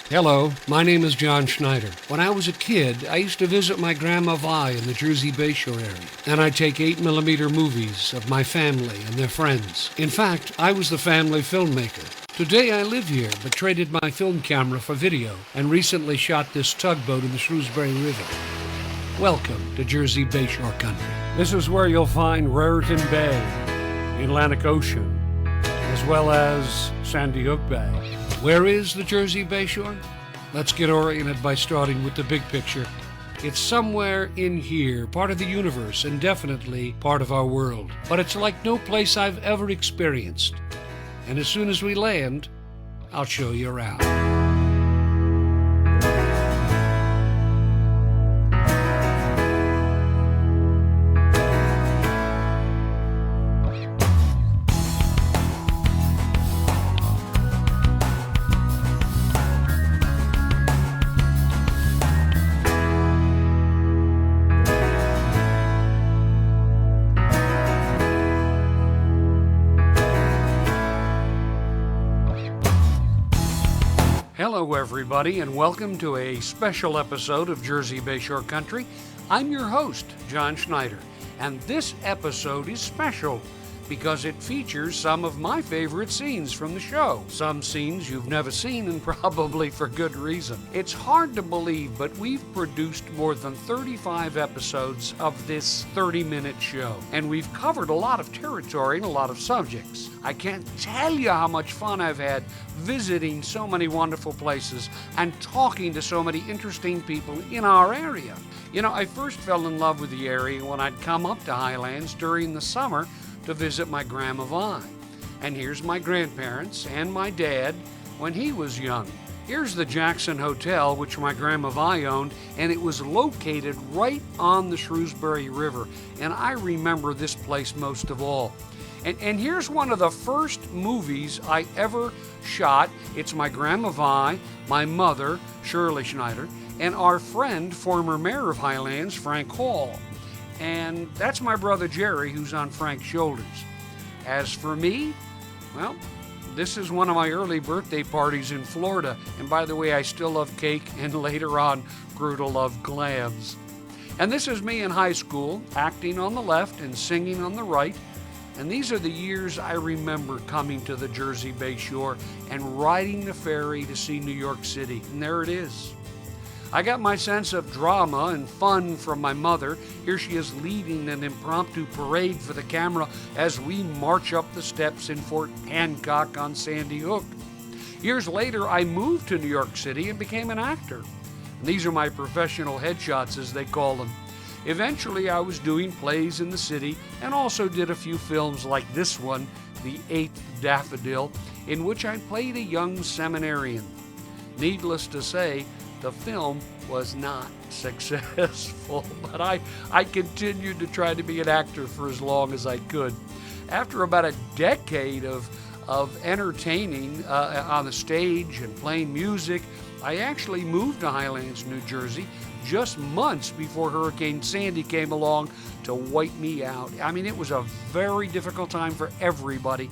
Hello, my name is John Schneider. When I was a kid, I used to visit my Grandma Vi in the Jersey Bayshore area, and I'd take 8mm movies of my family and their friends. In fact, I was the family filmmaker. Today I live here, but traded my film camera for video, and recently shot this tugboat in the Shrewsbury River. Welcome to Jersey Bayshore Country. This is where you'll find Raritan Bay, the Atlantic Ocean, as well as Sandy Hook Bay. Where is the Jersey Bayshore? Let's get oriented by starting with the big picture. It's somewhere in here, part of the universe, and definitely part of our world. But it's like no place I've ever experienced. And as soon as we land, I'll show you around. Hello everybody, and welcome to a special episode of Jersey Bayshore Country. I'm your host, John Schneider, and this episode is special because it features some of my favorite scenes from the show. Some scenes you've never seen, and probably for good reason. It's hard to believe, but we've produced more than 35 episodes of this 30-minute show, and we've covered a lot of territory and a lot of subjects. I can't tell you how much fun I've had visiting so many wonderful places and talking to so many interesting people in our area. You know, I first fell in love with the area when I'd come up to Highlands during the summer to visit my Grandma Vi. And here's my grandparents and my dad when he was young. Here's the Jackson Hotel, which my Grandma Vi owned, and it was located right on the Shrewsbury River. And I remember this place most of all. And here's one of the first movies I ever shot. It's my Grandma Vi, my mother, Shirley Schneider, and our friend, former mayor of Highlands, Frank Hall. And that's my brother Jerry, who's on Frank's shoulders. As for me, well, this is one of my early birthday parties in Florida. And by the way, I still love cake and later on grew to love clams. And this is me in high school, acting on the left and singing on the right. And these are the years I remember coming to the Jersey Bayshore and riding the ferry to see New York City. And there it is. I got my sense of drama and fun from my mother. Here she is leading an impromptu parade for the camera as we march up the steps in Fort Hancock on Sandy Hook. Years later, I moved to New York City and became an actor. And these are my professional headshots, as they call them. Eventually, I was doing plays in the city and also did a few films like this one, The Eighth Daffodil, in which I played a young seminarian. Needless to say, the film was not successful, but I continued to try to be an actor for as long as I could. After about a decade of entertaining on the stage and playing music, I actually moved to Highlands, New Jersey, just months before Hurricane Sandy came along to wipe me out. I mean, it was a very difficult time for everybody.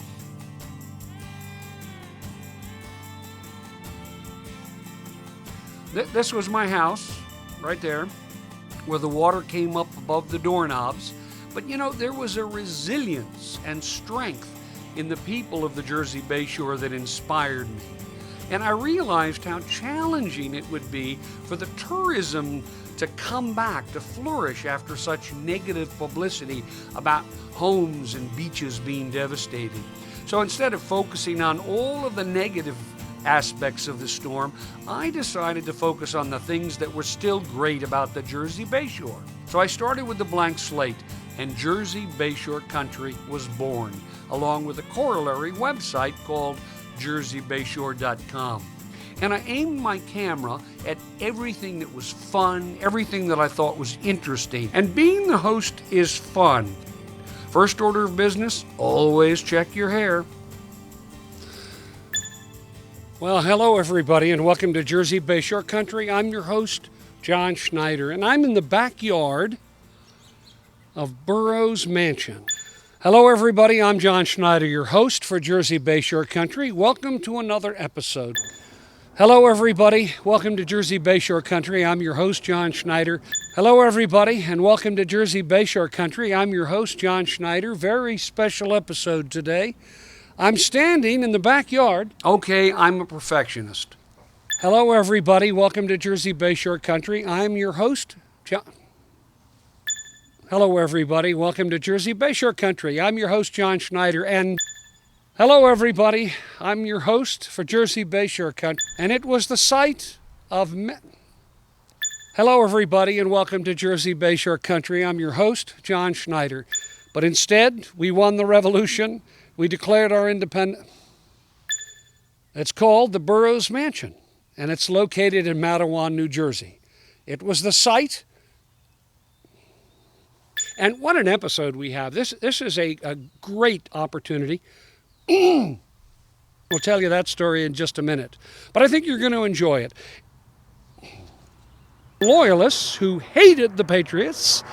This was my house, right there, where the water came up above the doorknobs. But you know, there was a resilience and strength in the people of the Jersey Bayshore that inspired me. And I realized how challenging it would be for the tourism to come back, to flourish after such negative publicity about homes and beaches being devastated. So instead of focusing on all of the negative aspects of the storm, I decided to focus on the things that were still great about the Jersey Bayshore. So I started with the blank slate, and Jersey Bayshore Country was born, along with a corollary website called jerseybayshore.com. And I aimed my camera at everything that was fun, everything that I thought was interesting. And being the host is fun. First order of business, always check your hair. Well, hello everybody, and welcome to Jersey Bayshore Country. I'm your host, John Schneider, and I'm in the backyard of Burroughs Mansion. Hello everybody, I'm John Schneider, your host for Jersey Bayshore Country. Welcome to another episode. Hello, everybody. Welcome to Jersey Bayshore Country. I'm your host, John Schneider. Hello, everybody, and welcome to Jersey Bayshore Country. I'm your host, John Schneider. Very special episode today. I'm standing in the backyard. Okay, I'm a perfectionist. Hello, everybody. Welcome to Jersey Bayshore Country. I'm your host, John. Hello, everybody. Welcome to Jersey Bayshore Country. I'm your host, John Schneider, and hello, everybody. I'm your host for Jersey Bayshore Country, and it was the site of... Hello, everybody, and welcome to Jersey Bayshore Country. I'm your host, John Schneider. But instead, we won the revolution. We declared our independence. It's called the Burroughs Mansion, and it's located in Matawan, New Jersey. It was the site. And what an episode we have. This is a great opportunity. We'll tell you that story in just a minute. But I think you're going to enjoy it. Loyalists who hated the Patriots.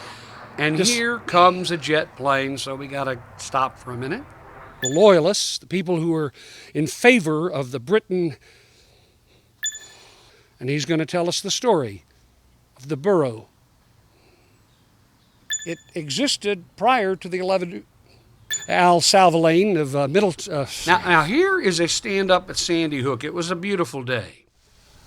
And here comes a jet plane, so we got to stop for a minute. The Loyalists, the people who were in favor of the Britain. And he's going to tell us the story of the borough. It existed prior to the 11th. Al Salvalane of Middleton. Now here is a stand-up at Sandy Hook. It was a beautiful day.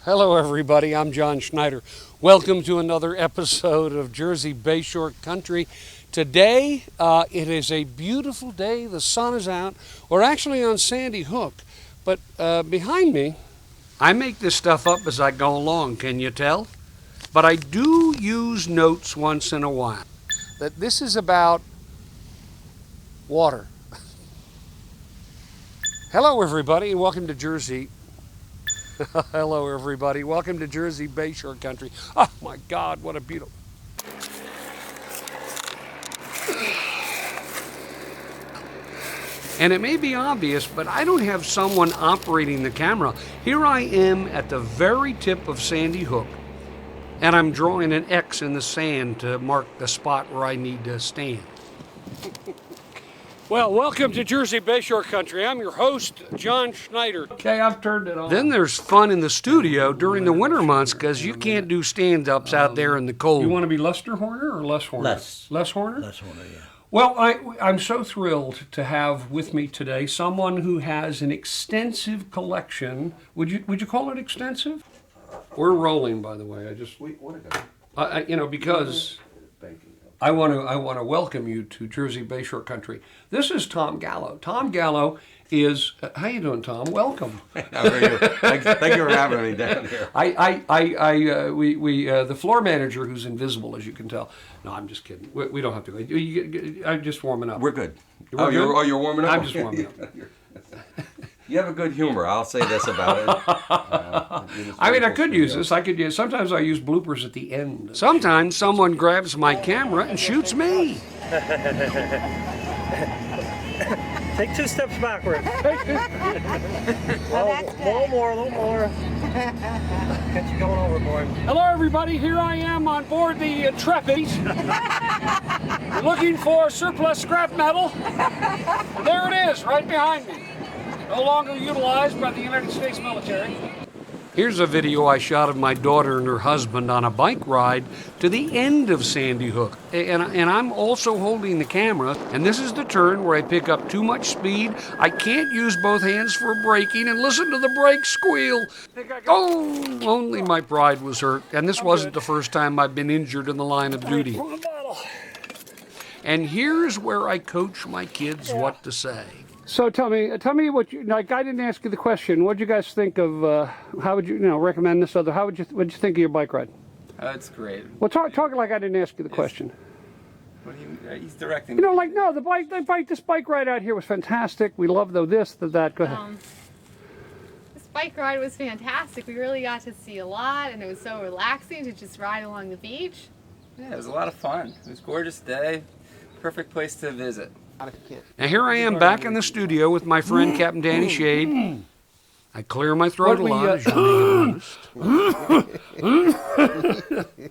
Hello, everybody. I'm John Schneider. Welcome to another episode of Jersey Bayshore Country. Today, it is a beautiful day. The sun is out. We're actually on Sandy Hook, but behind me, I make this stuff up as I go along, can you tell? But I do use notes once in a while. That this is about water. Hello, everybody, and welcome to Jersey. Hello, everybody. Welcome to Jersey Bayshore Country. Oh, my God, what a beautiful... And it may be obvious, but I don't have someone operating the camera. Here I am at the very tip of Sandy Hook, and I'm drawing an X in the sand to mark the spot where I need to stand. Well, welcome to Jersey Bayshore Country. I'm your host, John Schneider. Okay, I've turned it on. Then there's fun in the studio during the winter months because you can't do stand-ups out there in the cold. You want to be Lester Horner or Les Horner? Les Horner? Les Horner, yeah. Well, I'm so thrilled to have with me today someone who has an extensive collection. Would you call it extensive? We're rolling, by the way. Because I want to welcome you to Jersey Bayshore Country. This is Tom Gallo. Tom Gallo is how you doing, Tom? Welcome. How are you? Thank you for having me down here. The floor manager, who's invisible, as you can tell. No, I'm just kidding. We don't have to go. I'm just warming up. We're good. You're warming up. I'm just warming up. You have a good humor. I'll say this about it. I could use this. Sometimes I use bloopers at the end. Sometimes someone grabs my camera and shoots me. Take 2 steps backward. A little more. Get you going overboard. Hello, everybody. Here I am on board the Intrepid. Looking for surplus scrap metal. And there it is, right behind me. No longer utilized by the United States military. Here's a video I shot of my daughter and her husband on a bike ride to the end of Sandy Hook. And I'm also holding the camera, and this is the turn where I pick up too much speed. I can't use both hands for braking, and listen to the brake squeal. Oh, only my pride was hurt, and this wasn't the first time I've been injured in the line of duty. And here's where I coach my kids what to say. So tell me what you like. I didn't ask you the question. What did you guys think of? How would you recommend this other? What'd you think of your bike ride? It's great. Well, talk like I didn't ask you the question. What do you? He's directing. This bike ride out here was fantastic. We loved that. Go ahead. This bike ride was fantastic. We really got to see a lot, and it was so relaxing to just ride along the beach. Yeah, it was a lot of fun. It was a gorgeous day. Perfect place to visit. Now here I am back in the studio with my friend Captain Danny Shade. I clear my throat a lot, as you may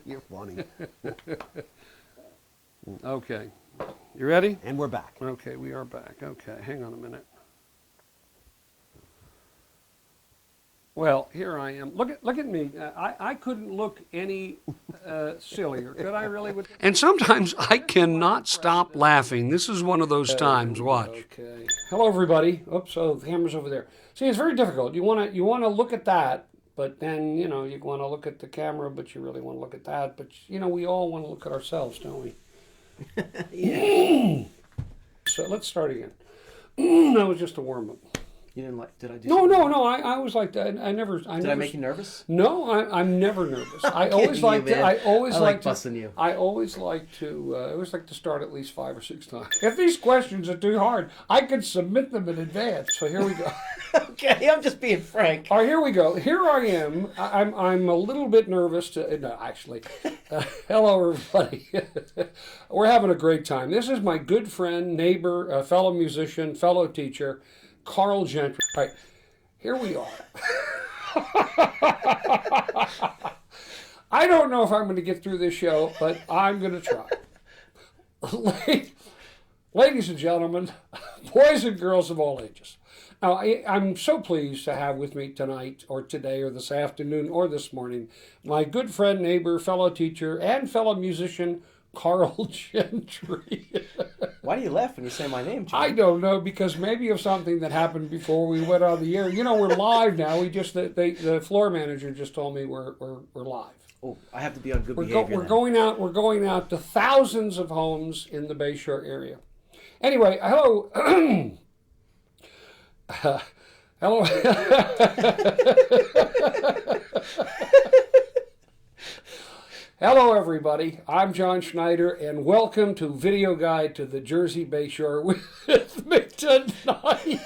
You're funny. Okay. You ready? And we're back. Okay, we are back. Okay, hang on a minute. Well, here I am. Look at me. I couldn't look any sillier, could I really? And sometimes I cannot stop laughing. This is one of those times. Watch. Okay. Hello, everybody. Oops. Oh, the camera's over there. See, it's very difficult. You want to look at that, but then you want to look at the camera, but you really want to look at that. But we all want to look at ourselves, don't we? Yeah. So let's start again. That was just a warm up. You didn't like? Did I do? No. I was like that. I never. Did I make you nervous? No, I'm never nervous. I always like to. I always like busting you. I always like to. I always like to start at least 5 or 6 times. If these questions are too hard, I can submit them in advance. So here we go. Okay, I'm just being frank. All right, here we go. Here I am. I'm a little bit nervous to. No, actually. Hello, everybody. We're having a great time. This is my good friend, neighbor, fellow musician, fellow teacher, Carl Gentry. All right, here we are. I don't know if I'm going to get through this show, but I'm going to try. Ladies and gentlemen, boys and girls of all ages. Now, I'm so pleased to have with me tonight, or today, or this afternoon, or this morning, my good friend, neighbor, fellow teacher, and fellow musician, Carl Gentry. Why do you laugh when you say my name, Jim? I don't know, because maybe of something that happened before we went on the air. We're live now. The floor manager just told me we're live. Oh, I have to be on good behavior. We're going out to thousands of homes in the Bayshore area. Anyway, hello. Hello. Hello, everybody. I'm John Schneider, and welcome to Video Guide to the Jersey Bayshore with me tonight.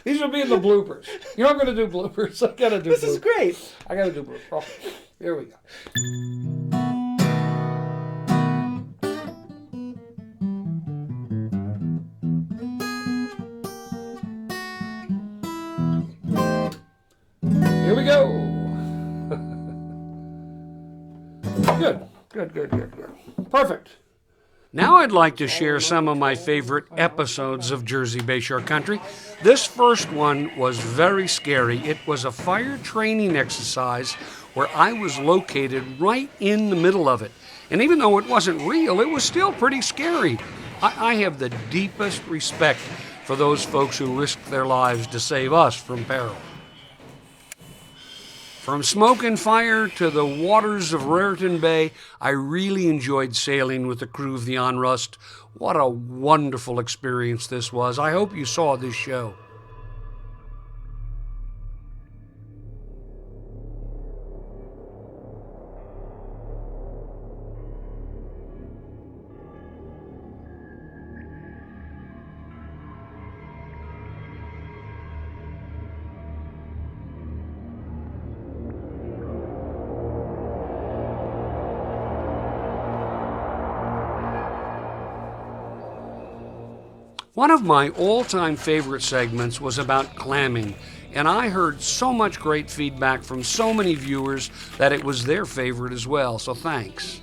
These will be in the bloopers. I'm going to do bloopers. I got to do. This is great. I got to do bloopers. Oh, here we go. Here we go. Good. Perfect. Now I'd like to share some of my favorite episodes of Jersey Bayshore Country. This first one was very scary. It was a fire training exercise where I was located right in the middle of it. And even though it wasn't real, it was still pretty scary. I have the deepest respect for those folks who risked their lives to save us from peril. From smoke and fire to the waters of Raritan Bay, I really enjoyed sailing with the crew of the Onrust. What a wonderful experience this was. I hope you saw this show. One of my all-time favorite segments was about clamming, and I heard so much great feedback from so many viewers that it was their favorite as well, so thanks.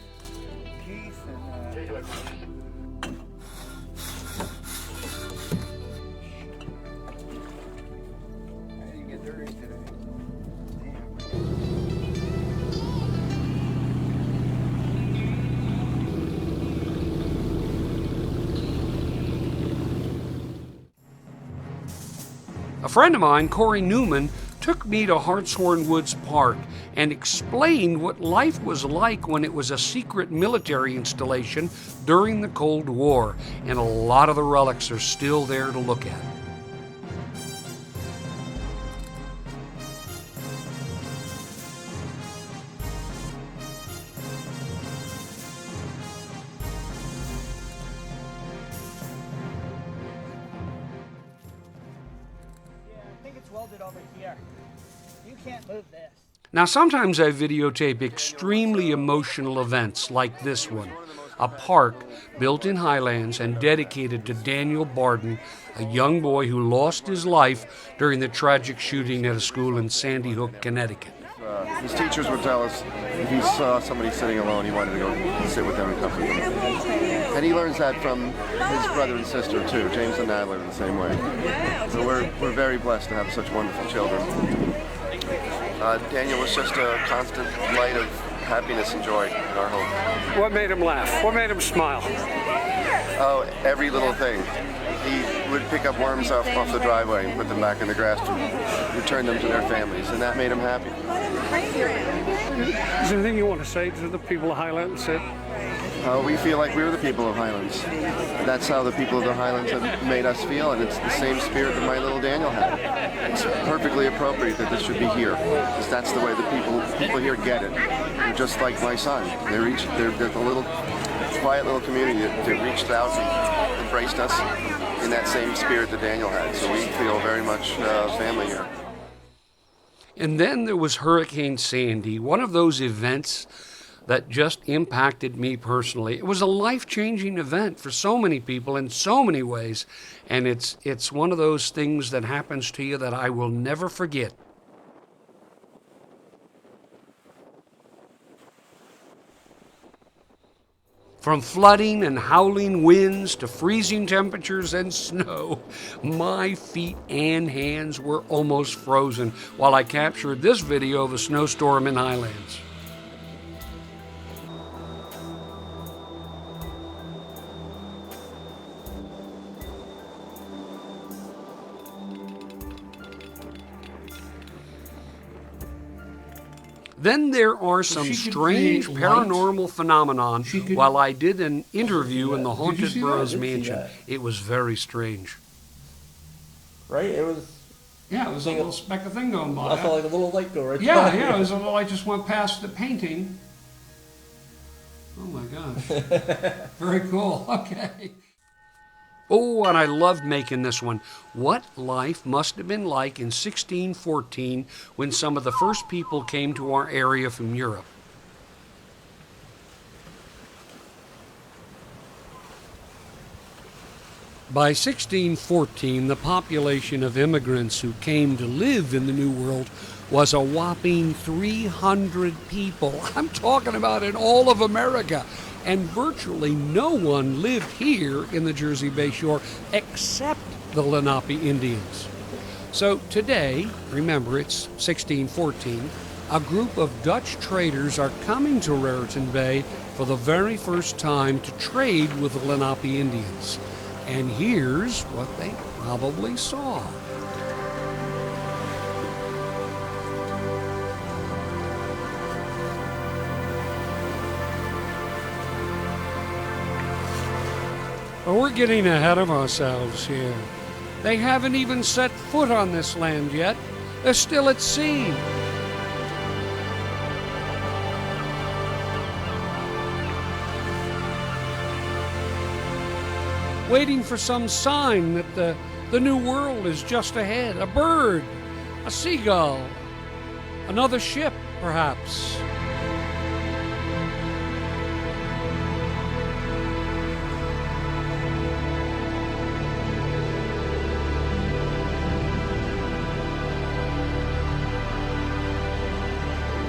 A friend of mine, Corey Newman, took me to Hartshorn Woods Park and explained what life was like when it was a secret military installation during the Cold War, and a lot of the relics are still there to look at. Welded over here. You can't move this. Now, sometimes I videotape extremely emotional events like this one, a park built in Highlands and dedicated to Daniel Barden, a young boy who lost his life during the tragic shooting at a school in Sandy Hook, Connecticut. His teachers would tell us if he saw somebody sitting alone, he wanted to go sit with them and comfort them. And he learns that from his brother and sister too. James and Nadler are the same way. So we're very blessed to have such wonderful children. Daniel was just a constant light of happiness and joy in our home. What made him laugh? What made him smile? Oh, every little thing. He would pick up worms off the driveway and put them back in the grass to return them to their families, and that made him happy. Is there anything you want to say to the people of Highlands? We feel like we're the people of Highlands. That's how the people of the Highlands have made us feel, and it's the same spirit that my little Daniel had. It's perfectly appropriate that this should be here, because that's the way the people here get it. They're just like my son. They're the little quiet little community that reached out and embraced us in that same spirit that Daniel had. So we feel very much family here. And then there was Hurricane Sandy, one of those events that just impacted me personally. It was a life-changing event for so many people in so many ways, and it's one of those things that happens to you that I will never forget. From flooding and howling winds to freezing temperatures and snow, my feet and hands were almost frozen while I captured this video of a snowstorm in Highlands. Then there are some strange paranormal phenomenon while I did an interview in the Haunted Burroughs Mansion. It was very strange. Right? It was. Yeah, it was a little speck of thing going by. I saw like a little light go right by. Yeah, it was a little light just went past the painting. Oh my gosh. Very cool. Okay. Oh, and I loved making this one. What life must have been like in 1614 when some of the first people came to our area from Europe. By 1614, the population of immigrants who came to live in the New World was a whopping 300 people. I'm talking about in all of America. And virtually no one lived here in the Jersey Bayshore except the Lenape Indians. So today, remember it's 1614, a group of Dutch traders are coming to Raritan Bay for the very first time to trade with the Lenape Indians. And here's what they probably saw. But we're getting ahead of ourselves here. They haven't even set foot on this land yet. They're still at sea. Waiting for some sign that the new world is just ahead. A bird, a seagull, another ship, perhaps.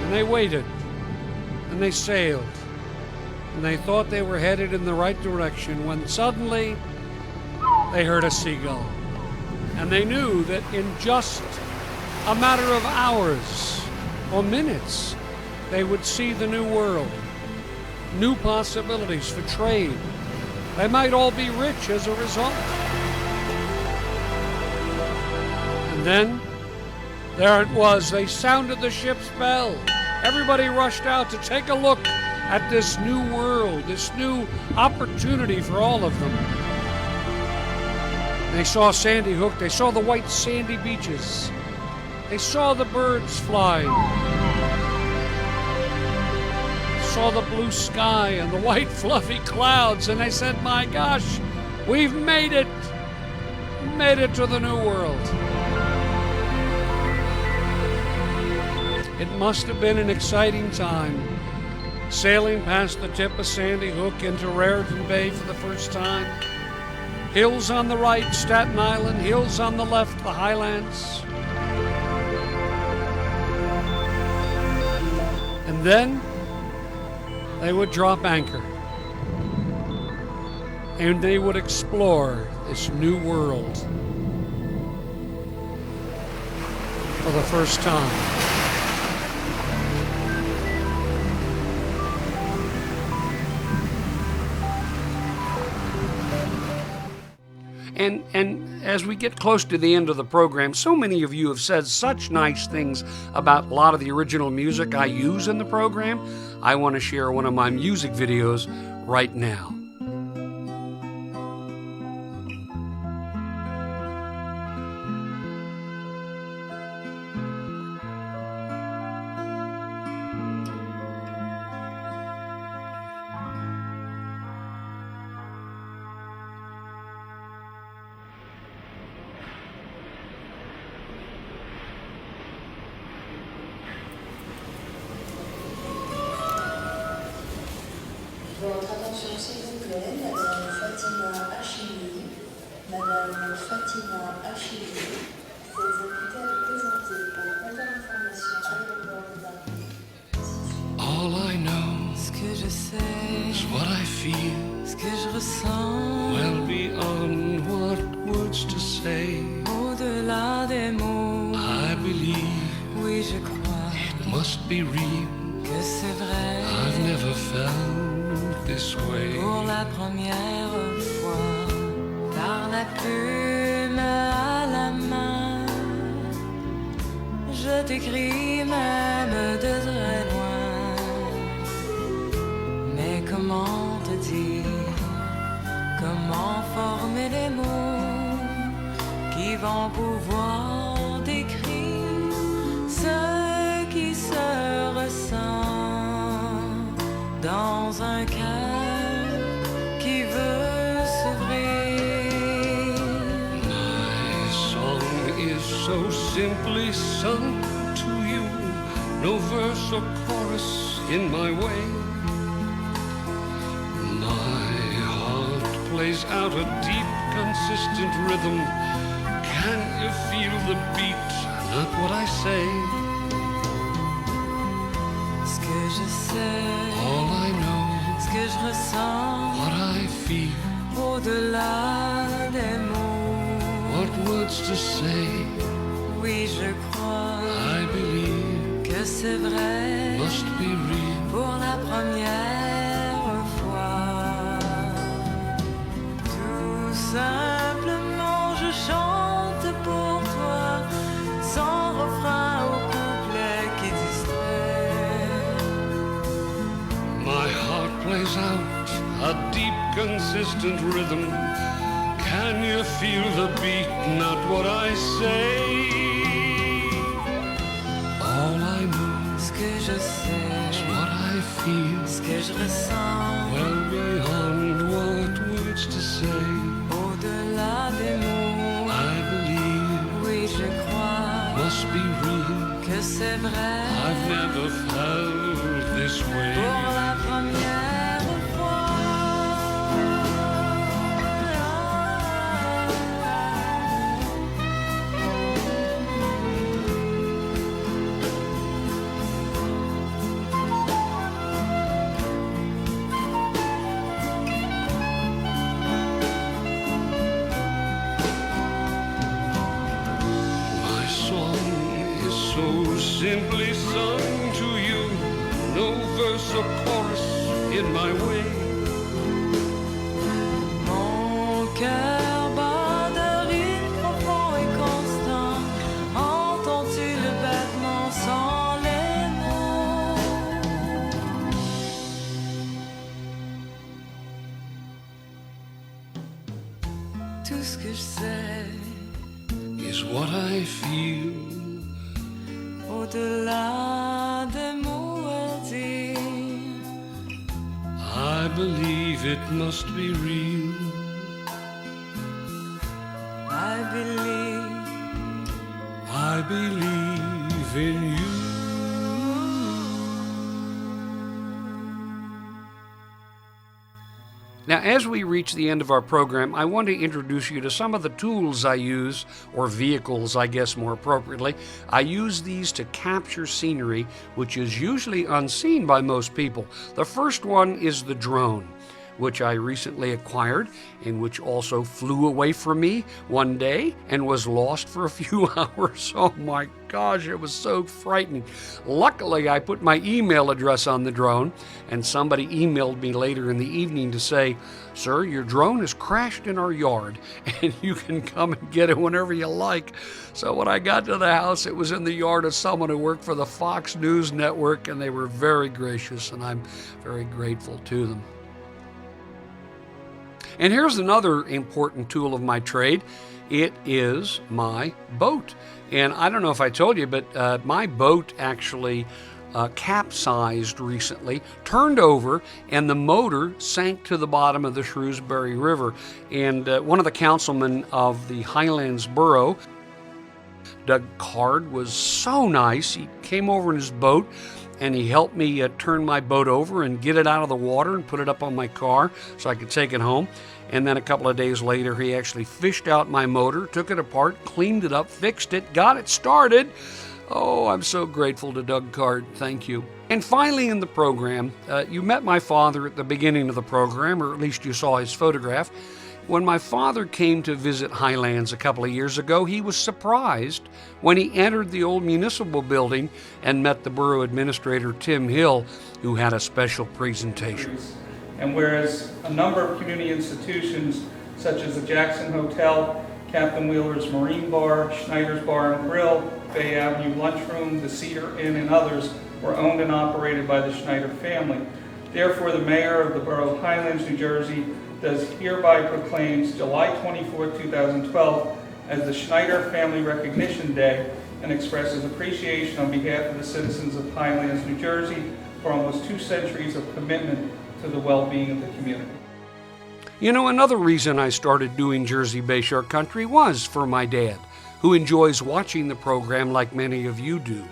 And they waited, and they sailed, and they thought they were headed in the right direction when suddenly they heard a seagull. And they knew that in just a matter of hours or minutes, they would see the new world, new possibilities for trade. They might all be rich as a result. And then, there it was. They sounded the ship's bell. Everybody rushed out to take a look at this new world, this new opportunity for all of them. They saw Sandy Hook. They saw the white sandy beaches. They saw the birds flying. Saw the blue sky and the white fluffy clouds, and they said, my gosh, we've made it. Made it to the new world. It must have been an exciting time, sailing past the tip of Sandy Hook into Raritan Bay for the first time. Hills on the right, Staten Island. Hills on the left, the Highlands. And then they would drop anchor. And they would explore this new world for the first time. And as we get close to the end of the program, so many of you have said such nice things about a lot of the original music I use in the program. I want to share one of my music videos right now. Votre attention s'il vous plaît, Madame Fatima Hachimi. Madame Fatima Hachimi, vous êtes invitée à vous présenter au comptoir d'information à l'aéroport de Paris. All I know Ce que je sais, is what I feel, ce que je ressens, well beyond what words to say. au-delà des mots, I believe oui je crois it must be real. que c'est vrai. I've never felt this way. Pour la première fois, par la plume à la main, je t'écris même de très loin. Mais comment te dire, comment former les mots qui vont pouvoir décrire ce qui se ressent dans un cœur qui veut s'ouvrir. My song is so simply sung to you, no verse or chorus in my way. My heart plays out a deep, consistent rhythm. Can you feel the beat, not what I say? Ce que je sais, All I know, ce que je ressens, what I feel, au-delà des mots, what words to say. oui je crois I believe que c'est vrai. must be real. Pour la première fois, tout simplement je chante pour toi, sans refrain au couplet qui distrait. My heart plays out a deep, consistent rhythm. Can you feel the beat, not what I say? All I know Ce que je sais, is what I feel, ce que je ressens, well beyond what words to say. au-delà des mots, I believe oui je crois must be real. que c'est vrai. I've never felt this way. Pour la première fois. My song is so simply sung to you, no verse or chorus in my way. Mon cœur bat de rythme profond et constant. Entends-tu le battement sans les mots? Tout ce que je sais, Is what I feel, au-delà des mots à dire. I believe it must be real. I believe in you. Now, as we reach the end of our program, I want to introduce you to some of the tools I use, or vehicles, I guess more appropriately. I use these to capture scenery, which is usually unseen by most people. The first one is the drone, which I recently acquired and which also flew away from me one day and was lost for a few hours. Oh my gosh, it was so frightening. Luckily, I put my email address on the drone, and somebody emailed me later in the evening to say, "Sir, your drone has crashed in our yard and you can come and get it whenever you like." So when I got to the house, it was in the yard of someone who worked for the Fox News Network, and they were very gracious, and I'm very grateful to them. And here's another important tool of my trade. It is my boat. And I don't know if I told you, but my boat actually capsized recently, turned over, and the motor sank to the bottom of the Shrewsbury River. And one of the councilmen of the Highlands Borough, Doug Card, was so nice. He came over in his boat and he helped me turn my boat over and get it out of the water and put it up on my car so I could take it home. And then a couple of days later, he actually fished out my motor, took it apart, cleaned it up, fixed it, got it started. Oh, I'm so grateful to Doug Card. Thank you. And finally in the program, you met my father at the beginning of the program, or at least you saw his photograph. When my father came to visit Highlands a couple of years ago, he was surprised when he entered the old municipal building and met the borough administrator, Tim Hill, who had a special presentation. And whereas a number of community institutions, such as the Jackson Hotel, Captain Wheeler's Marine Bar, Schneider's Bar and Grill, Bay Avenue Lunchroom, the Cedar Inn, and others, were owned and operated by the Schneider family. Therefore, the mayor of the borough of Highlands, New Jersey, does hereby proclaims July 24, 2012 as the Schneider Family Recognition Day, and expresses appreciation on behalf of the citizens of Highlands, New Jersey, for almost 2 centuries of commitment to the well-being of the community. You know, another reason I started doing Jersey Bayshore Country was for my dad, who enjoys watching the program like many of you do.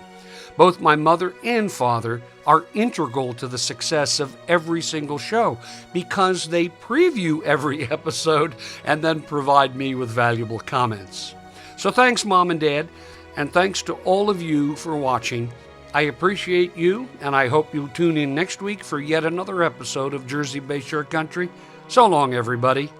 Both my mother and father are integral to the success of every single show because they preview every episode and then provide me with valuable comments. So thanks, Mom and Dad, and thanks to all of you for watching. I appreciate you, and I hope you'll tune in next week for yet another episode of Jersey Bayshore Country. So long, everybody.